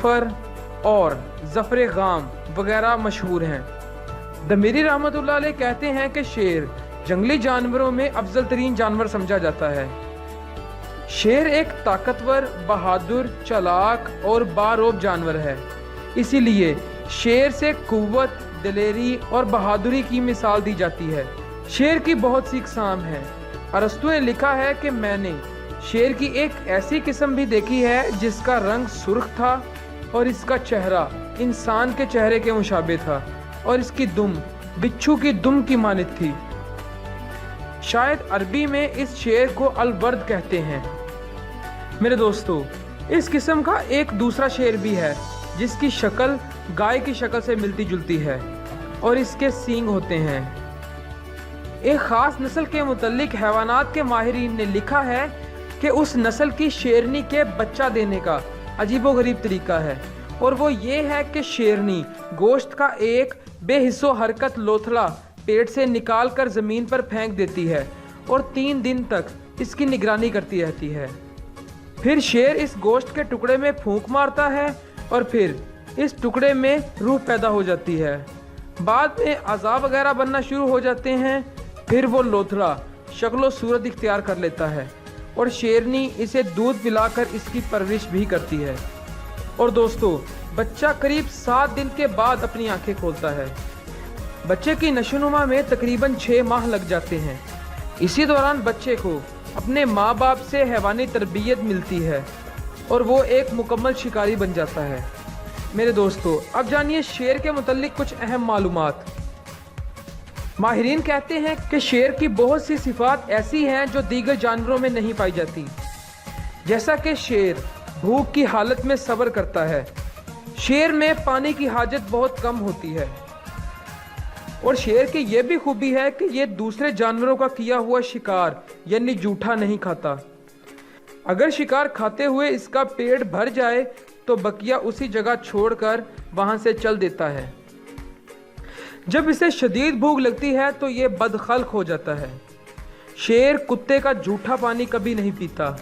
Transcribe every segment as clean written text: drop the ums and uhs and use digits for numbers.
ज़फ़र और ज़फ़र गाम वगैरह मशहूर हैं। दमीरी रहमतुल्लाह अलैह कहते हैं कि शेर जंगली जानवरों में अफजल तरीन जानवर समझा जाता है। शेर एक ताकतवर, बहादुर, चालाक और बारोब जानवर है। इसीलिए शेर से कुव्वत, दिलेरी और बहादुरी की मिसाल दी जाती है। शेर की बहुत सी अक़साम हैं। अरस्तु ने लिखा है कि मैंने शेर की एक ऐसी किस्म भी देखी है जिसका रंग सुर्ख था और इसका चेहरा इंसान के चेहरे के मुशाबे था और इसकी दुम बिच्छू की दुम की मानित थी। शायद अरबी में इस शेर को अलवर्द कहते हैं। मेरे दोस्तों, इस किस्म का एक दूसरा शेर भी है जिसकी शक्ल गाय की शक्ल से मिलती जुलती है और इसके सींग होते हैं। एक ख़ास नस्ल के मुतल्लिक हैवानात के माहिरीन ने लिखा है कि उस नस्ल की शेरनी के बच्चा देने का अजीबोगरीब तरीका है, और वो ये है कि शेरनी गोश्त का एक बेहिस्सो हरकत लोथड़ा पेट से निकाल कर ज़मीन पर फेंक देती है और 3 दिन तक इसकी निगरानी करती रहती है। फिर शेर इस गोश्त के टुकड़े में फूंक मारता है और फिर इस टुकड़े में रूह पैदा हो जाती है। बाद में अज़ा वगैरह बनना शुरू हो जाते हैं। फिर वो लोथड़ा शक्ल सूरत इख्तियार कर लेता है और शेरनी इसे दूध पिलाकर इसकी परवरिश भी करती है। और दोस्तों, बच्चा करीब 7 दिन के बाद अपनी आंखें खोलता है। बच्चे की नशोनुमा में तकरीबन 6 माह लग जाते हैं। इसी दौरान बच्चे को अपने माँ बाप से हैवानी तरबियत मिलती है और वो एक मुकम्मल शिकारी बन जाता है। मेरे दोस्तों, अब जानिए शेर के मुतल्लिक कुछ अहम मालूमात। माहिरीन कहते हैं कि शेर की बहुत सी सिफात ऐसी हैं जो दीगर जानवरों में नहीं पाई जाती, जैसा कि शेर भूख की हालत में सब्र करता है। शेर में पानी की हाजत बहुत कम होती है और शेर की यह भी खूबी है कि ये दूसरे जानवरों का किया हुआ शिकार यानी जूठा नहीं खाता। अगर शिकार खाते हुए इसका पेट भर जाए तो बकिया उसी जगह छोड़कर वहां से चल देता है। जब इसे शदीद भूख लगती है तो ये बदखल्क हो जाता है। शेर कुत्ते का जूठा पानी कभी नहीं पीता।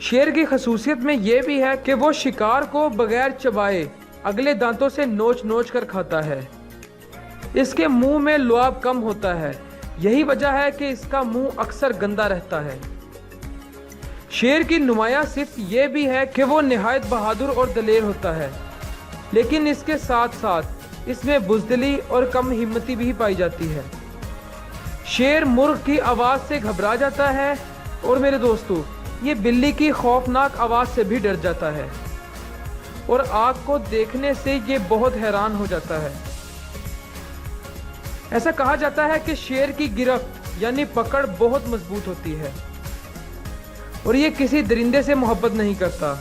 शेर की खसूसियत में यह भी है कि वो शिकार को बगैर चबाए अगले दांतों से नोच नोच कर खाता है। इसके मुंह में लुआब कम होता है। यही वजह है कि इसका मुंह अक्सर गंदा रहता है। शेर की नुमाया सिर्फ ये भी है कि वो निहायत बहादुर और दलेर होता है, लेकिन इसके साथ साथ इसमें बुज़दिली और कम हिम्मती भी पाई जाती है। शेर मुर्ग की आवाज़ से घबरा जाता है और मेरे दोस्तों, ये बिल्ली की खौफनाक आवाज़ से भी डर जाता है और आग को देखने से ये बहुत हैरान हो जाता है। ऐसा कहा जाता है कि शेर की गिरफ्त यानी पकड़ बहुत मजबूत होती है और ये किसी दरिंदे से मोहब्बत नहीं करता।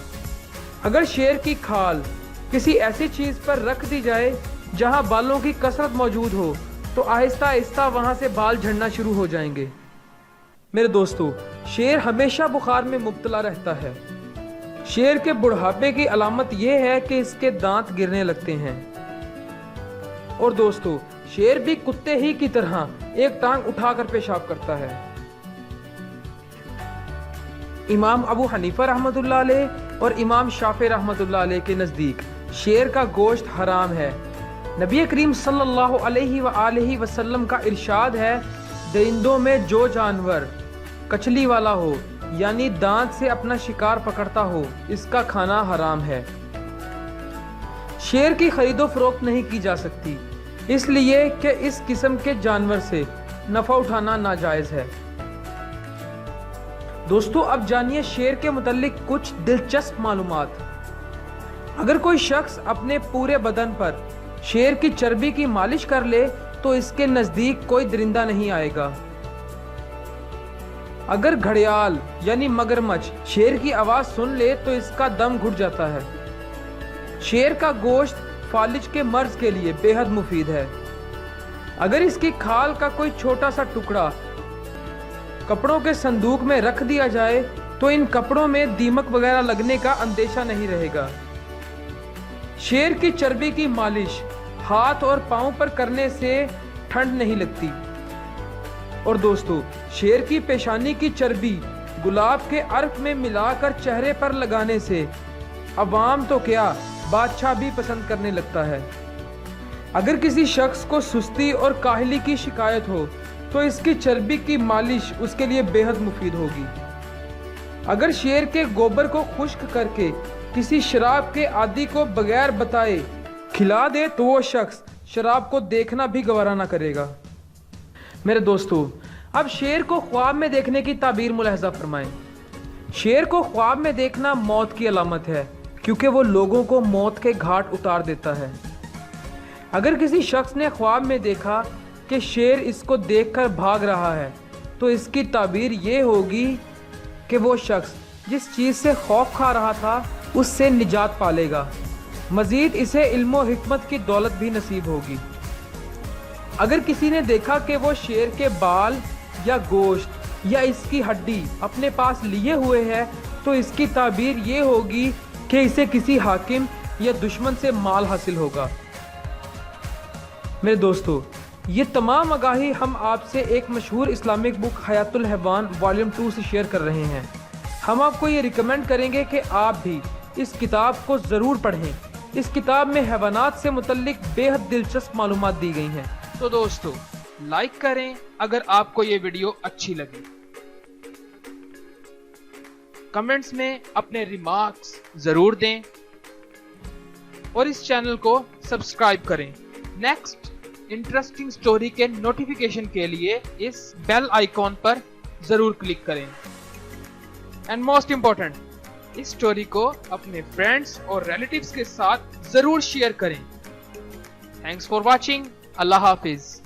अगर शेर की खाल किसी ऐसी चीज़ पर रख दी जाए जहां बालों की कसरत मौजूद हो तो आहिस्ता आहिस्ता वहां से बाल झड़ना शुरू हो जाएंगे। मेरे दोस्तों, शेर हमेशा बुखार में मुब्तला रहता है। शेर के बुढ़ापे की अलामत यह है कि इसके दांत गिरने लगते हैं। और दोस्तों, शेर भी कुत्ते ही की तरह एक टांग उठाकर पेशाब करता है। इमाम अबू हनीफा रहमतुल्लाह अलैह और इमाम शाफी रहमतुल्लाह अलैह के नज़दीक शेर का गोश्त हराम है। नबी करीम सल्लल्लाहु अलैहि वसल्लम का इरशाद है, दरिंदों में जो जानवर कचली वाला हो यानी दांत से अपना शिकार पकड़ता हो, इसका खाना हराम है। शेर की खरीदो फरोख्त नहीं की जा सकती, इसलिए कि इस किस्म के जानवर से नफ़ा उठाना नाजायज़ है। दोस्तों, अब जानिए शेर के मुतल्लिक कुछ दिलचस्प मालूमात। अगर कोई शख्स अपने पूरे बदन पर शेर की चर्बी की मालिश कर ले तो इसके नज़दीक कोई दरिंदा नहीं आएगा। अगर घड़ियाल यानी मगरमच्छ शेर की आवाज़ सुन ले तो इसका दम घुट जाता है। शेर का गोश्त फालिज के मर्ज के लिए बेहद मुफीद है। अगर इसकी खाल का कोई छोटा सा टुकड़ा कपड़ों के संदूक में रख दिया जाए तो इन कपड़ों में दीमक वगैरह लगने का अंदेशा नहीं रहेगा। शेर की चर्बी की मालिश हाथ और पांव पर करने से ठंड नहीं लगती। और दोस्तों, शेर की पेशानी की चर्बी गुलाब के अर्क में मिलाकर चेहरे पर लगाने से अवाम तो क्या बादशाह भी पसंद करने लगता है। अगर किसी शख्स को सुस्ती और काहली की शिकायत हो तो इसकी चर्बी की मालिश उसके लिए बेहद मुफीद होगी। अगर शेर के गोबर को खुश्क करके किसी शराब के आदी को बगैर बताए खिला दे तो वो शख्स शराब को देखना भी गवारा ना करेगा। मेरे दोस्तों, अब शेर को ख्वाब में देखने की ताबीर मुलाहजा फरमाएं। शेर को ख्वाब में देखना मौत की अलामत है, क्योंकि वो लोगों को मौत के घाट उतार देता है। अगर किसी शख्स ने ख्वाब में देखा कि शेर इसको देखकर भाग रहा है तो इसकी ताबीर ये होगी कि वो शख्स जिस चीज़ से खौफ खा रहा था उससे निजात पालेगा। मज़ीद इसे इल्म व हिकमत की दौलत भी नसीब होगी। अगर किसी ने देखा कि वो शेर के बाल या गोश्त या इसकी हड्डी अपने पास लिए हुए है तो इसकी ताबीर ये होगी कि इसे किसी हाकिम या दुश्मन से माल हासिल होगा। मेरे दोस्तों, ये तमाम आगाही हम आपसे एक मशहूर इस्लामिक बुक हयातुल हैवान वॉल्यूम 2 से शेयर कर रहे हैं। हम आपको ये रिकमेंड करेंगे कि आप भी इस किताब को ज़रूर पढ़ें। इस किताब में हैवानात से मुतल्लिक बेहद दिलचस्प मालूमात दी गई हैं। तो दोस्तों, लाइक करें अगर आपको ये वीडियो अच्छी लगे। कमेंट्स में अपने रिमार्क्स ज़रूर दें और इस चैनल को सब्सक्राइब करें। नेक्स्ट इंटरेस्टिंग स्टोरी के नोटिफिकेशन के लिए इस बेल आइकॉन पर जरूर क्लिक करें। एंड मोस्ट इम्पोर्टेंट, इस स्टोरी को अपने फ्रेंड्स और रिलेटिव्स के साथ जरूर शेयर करें। Thanks for watching. Allah Hafiz.